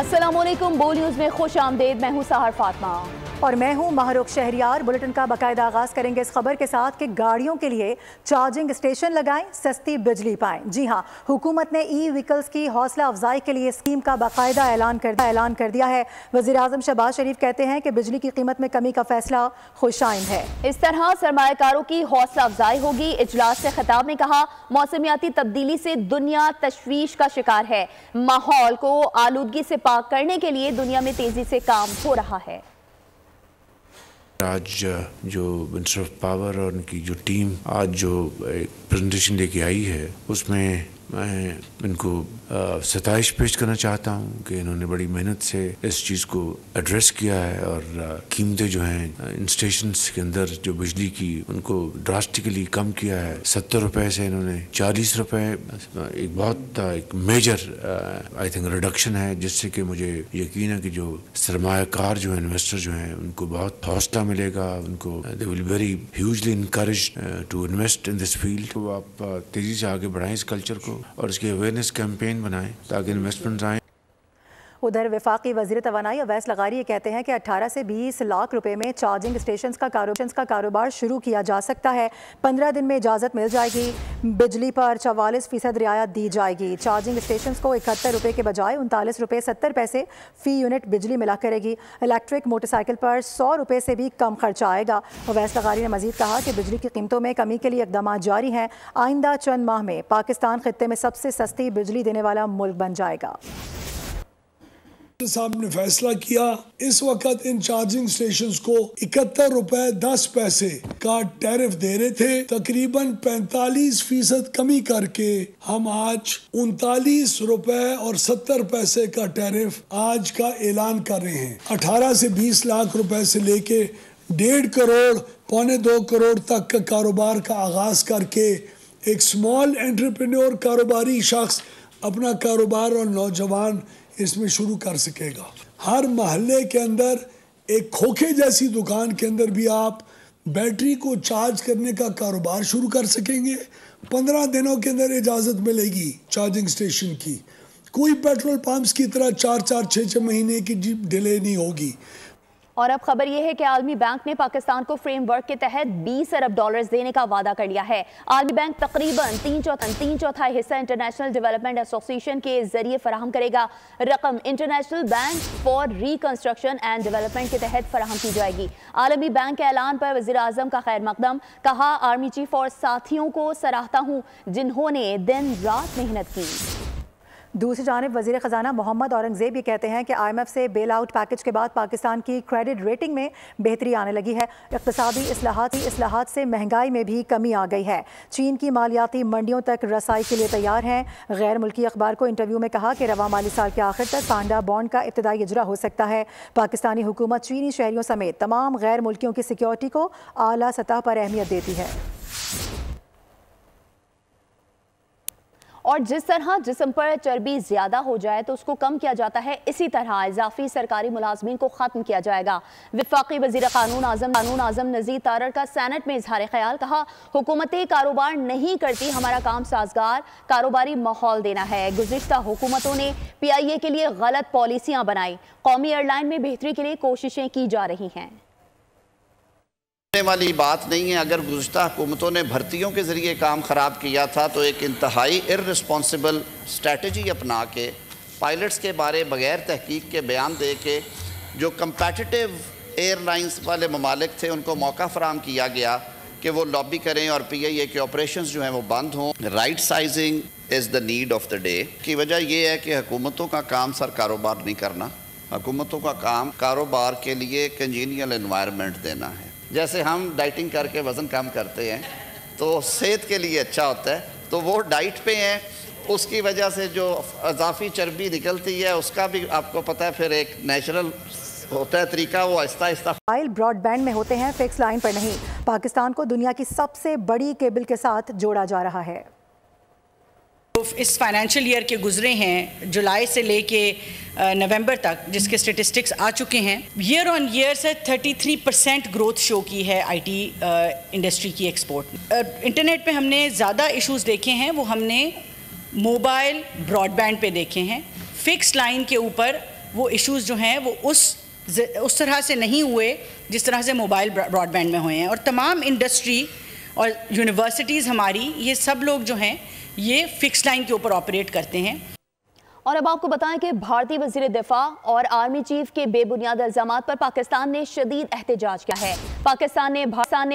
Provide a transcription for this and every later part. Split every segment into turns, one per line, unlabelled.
अस्सलामुअलैकुम, बो न्यूज़ में खुश आमदेद। मैं हूँ सहर फातिमा
और मैं हूँ महरुख शहरियार। बुलेटिन का बाकायदा आगाज़ करेंगे इस खबर के साथ कि गाड़ियों के लिए चार्जिंग स्टेशन लगाएं, सस्ती बिजली पाएं। जी हाँ, हुकूमत ने ई व्हीकल्स की हौसला अफजाई के लिए स्कीम का बाकायदा ऐलान कर दिया है। वज़ीर आज़म शहबाज शरीफ कहते हैं कि बिजली की कीमत में कमी का फैसला खुशाइंद है।
इस तरह सरमायाकारों की हौसला अफजाई होगी। इजलास से खिताब में कहा, मौसमियाती तब्दीली से दुनिया तशवीश का शिकार है। माहौल को आलूदगी से पाक करने के लिए दुनिया में तेजी से काम हो रहा है।
आज जो मिनिस्टर ऑफ पावर और उनकी जो टीम आज जो एक प्रेजेंटेशन लेके आई है, उसमें मैं इनको सताइश पेश करना चाहता हूँ कि इन्होंने बड़ी मेहनत से इस चीज़ को एड्रेस किया है और कीमतें जो हैं इन स्टेशंस के अंदर जो बिजली की उनको ड्रास्टिकली कम किया है। 70 रुपए से इन्होंने 40 रुपए, एक बहुत एक मेजर आई थिंक रिडक्शन है, जिससे कि मुझे यकीन है कि जो सरमायाकार जो इन्वेस्टर जो हैं उनको बहुत हौसला मिलेगा। उनको they will very hugely encouraged to invest in this field. तो आप तेज़ी से आगे बढ़ाएं इस कल्चर को और इसकी अवेयरनेस कैंपेन बनाएं ताकि इन्वेस्टमेंट आए।
उधर वफाकी वज़ीर तवानाई अवैस लगारी ये कहते हैं कि 18 से 20 लाख रुपए में चार्जिंग स्टेशंस का कारोबार शुरू किया जा सकता है। 15 दिन में इजाज़त मिल जाएगी। बिजली पर 44% रियायत दी जाएगी। चार्जिंग स्टेशंस को 71 रुपये के बजाय 39 रुपये 70 पैसे फ़ी यूनिट बिजली मिला करेगी। इलेक्ट्रिक मोटरसाइकिल पर 100 रुपये से भी कम खर्चा आएगा। अवैस लगारी ने मज़ीद कहा कि बिजली की कीमतों में कमी के लिए इक़दाम जारी हैं। आइंदा चंद माह में पाकिस्तान खित्ते में सबसे सस्ती बिजली देने वाला मुल्क बन जाएगा।
साहब ने फैसला किया, इस वक्त इन चार्जिंग स्टेशंस को 71 रुपए 10 पैसे का टैरिफ दे रहे थे। तकरीबन 45% कमी करके हम आज 39 रुपए और 70 पैसे का टैरिफ आज का ऐलान कर रहे हैं। 18 से 20 लाख रुपए से लेके 1.5 करोड़ पौने 2 करोड़ तक का कारोबार का आगाज करके एक स्मॉल एंटरप्रेन्योर कारोबारी शख्स अपना कारोबार और नौजवान इसमें शुरू कर सकेगा। हर महल्ले के अंदर एक खोखे जैसी दुकान के अंदर भी आप बैटरी को चार्ज करने का कारोबार शुरू कर सकेंगे। 15 दिनों के अंदर इजाज़त मिलेगी चार्जिंग स्टेशन की। कोई पेट्रोल पंप्स की तरह 4-4, 6-6 महीने की डिले नहीं होगी।
और अब खबर यह है कि आलमी बैंक ने पाकिस्तान को फ्रेमवर्क के तहत 20 अरब डॉलर्स देने का वादा कर लिया है। आलमी बैंक तकरीबन तीन चौथाई हिस्सा इंटरनेशनल डेवलपमेंट एसोसिएशन के जरिए फराहम करेगा। रकम international bank for reconstruction and development के तहत फराहम की जाएगी। आलमी बैंक के ऐलान पर वज़ीर आज़म का खैर मकदम। कहा, आर्मी चीफ और साथियों को सराहता हूँ जिन्होंने दिन रात मेहनत की।
दूसरी जानिब वज़ीर ख़जाना मोहम्मद औरंगज़ेब ये कहते हैं कि IMF से बेल आउट पैकेज के बाद पाकिस्तान की क्रेडिट रेटिंग में बेहतरी आने लगी है। इक़्तिसादी इस्लाहात से महंगाई में भी कमी आ गई है। चीन की मालियाती मंडियों तक रसाई के लिए तैयार हैं। गैर मुल्की अखबार को इंटरव्यू में कहा कि रवा माली साल के आखिर तक पांडा बॉन्ड का इब्तदाई इजरा हो सकता है। पाकिस्तानी हुकूमत चीनी शहरियों समेत तमाम गैर मुल्कियों की सिक्योरिटी को आला सतह पर अहमियत देती है।
और जिस तरह जिस्म पर चर्बी ज्यादा हो जाए तो उसको कम किया जाता है, इसी तरह इजाफी सरकारी मुलाजमीन को खत्म किया जाएगा। वफाकी वजीर कानून आजम नज़ीर तारड़ का सेनेट में इजहार ख्याल। कहा, हुकूमतें कारोबार नहीं करती, हमारा काम साजगार कारोबारी माहौल देना है। गुज़िश्ता हुकूमतों ने PIA के लिए गलत पॉलिसियाँ बनाई। कौमी एयरलाइन में बेहतरी के लिए कोशिशें की जा रही हैं।
वाली बात नहीं है। अगर गुज़श्ता हुकूमतों ने भर्तियों के ज़रिए काम ख़राब किया था तो एक इंतहाई इर्रिस्पॉन्सिबल स्ट्रैटेजी अपना के पायलट्स के बारे बग़ैर तहकीक के बयान दे के जो कम्पेटिटिव एयरलाइंस वाले ममालिक थे उनको मौका फ़राहम किया गया कि वो लॉबी करें और PIA के ऑपरेशंस जो हैं वो बंद हों। Right sizing is the need of the day की वजह यह है कि हुकूमतों का काम सर कारोबार नहीं करना, हुकूमतों का काम कारोबार के लिए कंजीनियल एनवायरनमेंट देना है। जैसे हम डाइटिंग करके वज़न कम करते हैं तो सेहत के लिए अच्छा होता है, तो वो डाइट पे हैं, उसकी वजह से जो इजाफी चर्बी निकलती है उसका भी आपको पता है फिर एक नेचुरल होता है तरीका, वो आहिस्ता आहिस्ता
मोबाइल ब्रॉडबैंड में होते हैं, फिक्स लाइन पर नहीं। पाकिस्तान को दुनिया की सबसे बड़ी केबल के साथ जोड़ा जा रहा है।
इस फाइनेंशियल ईयर के गुजरे हैं जुलाई से लेके नवंबर तक, जिसके स्टेटिस्टिक्स आ चुके हैं, ईयर ऑन ईयर से 33% ग्रोथ शो की है IT इंडस्ट्री की एक्सपोर्ट। इंटरनेट पे हमने ज़्यादा इश्यूज देखे हैं, वो हमने मोबाइल ब्रॉडबैंड पे देखे हैं। फिक्स लाइन के ऊपर وہ ایشوز جو ہیں وہ اس طرح سے نہیں ہوئے جس طرح سے موبائل براڈ بینڈ میں ہوئے ہیں. اور تمام انڈسٹری اور یونیورسٹیز ہماری یہ سب لوگ جو ہیں یہ فکس لائن کے اوپر آپریٹ کرتے ہیں.
اور اب آپ کو بتائیں کہ بھارتی وزیر دفاع اور آرمی چیف کے بے بنیاد الزامات پر پاکستان نے شدید احتجاج کیا ہے. پاکستان نے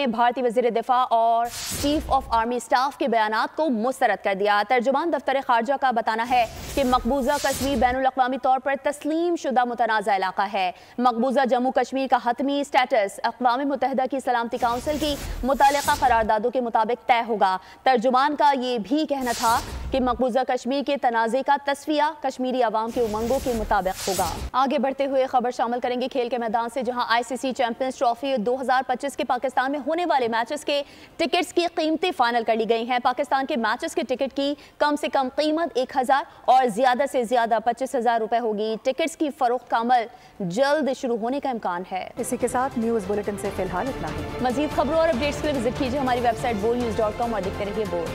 بھارتی وزیر دفاع اور چیف آف آرمی سٹاف کے بیانات کو مسترد کر دیا. ترجمان دفتر خارجہ کا بتانا ہے کہ مقبوضہ کشمیر بین الاقوامی طور پر تسلیم شدہ متنازع علاقہ ہے. مقبوضہ جموں کشمیر کا حتمی سٹیٹس اقوام متحدہ کی سلامتی کونسل کی متعلقہ قراردادوں کے مطابق طے ہوگا. ترجمان کا یہ بھی کہنا تھا کہ مقبوضہ کشمیر کے تنازع کا تصفیہ کشمیری عوام کے امنگوں کے مطابق ہوگا. آگے بڑھتے ہوئے خبر شامل کریں گے کھیل کے میدان سے، جہاں آئی سی سی چیمپئنز ٹرافی 2025 کے پاکستان میں ہونے والے میچز کے ٹکٹس کی قیمتیں فائنل کر لی گئی ہیں. پاکستان کے میچز کے ٹکٹ کی کم سے کم قیمت 1000 اور زیادہ سے زیادہ 25,000 روپے ہوگی. ٹکٹس کی فروخت کا عمل جلد شروع ہونے کا امکان ہے.
اسی کے ساتھ نیوز بلیٹن سے فی الحال اتنا ہی.
مزید خبروں اور اپڈیٹس کے لیے وزٹ کیجیے ہماری ویب سائٹ bolnews.com اور دیکھتے رہیے بول.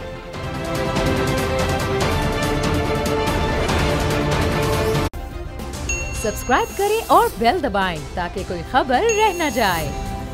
سبسکرائب کریں اور بیل دبائیں تاکہ کوئی خبر رہ نہ جائے.